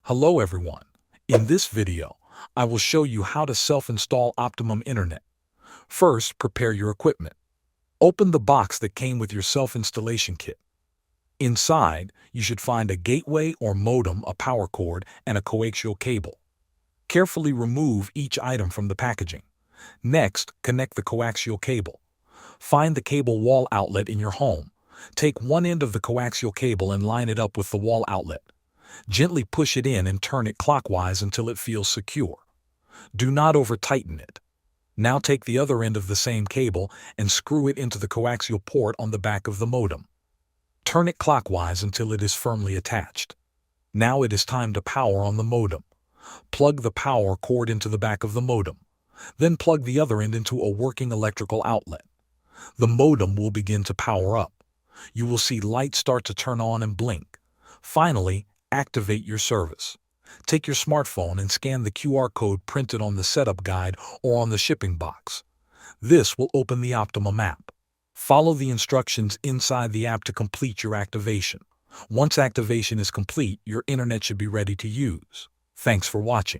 Hello everyone. In this video, I will show you how to self-install Optimum Internet. First, prepare your equipment. Open the box that came with your self-installation kit. Inside, you should find a gateway or modem, a power cord, and a coaxial cable. Carefully remove each item from the packaging. Next, connect the coaxial cable. Find the cable wall outlet in your home. Take one end of the coaxial cable and line it up with the wall outlet. Gently push it in and turn it clockwise until it feels secure. Do not over-tighten it. Now take the other end of the same cable and screw it into the coaxial port on the back of the modem. Turn it clockwise until it is firmly attached. Now it is time to power on the modem. Plug the power cord into the back of the modem. Then plug the other end into a working electrical outlet. The modem will begin to power up. You will see lights start to turn on and blink. Finally, activate your service. Take your smartphone and scan the QR code printed on the setup guide or on the shipping box. This will open the Optimum app. Follow the instructions inside the app to complete your activation. Once activation is complete, your internet should be ready to use. Thanks for watching.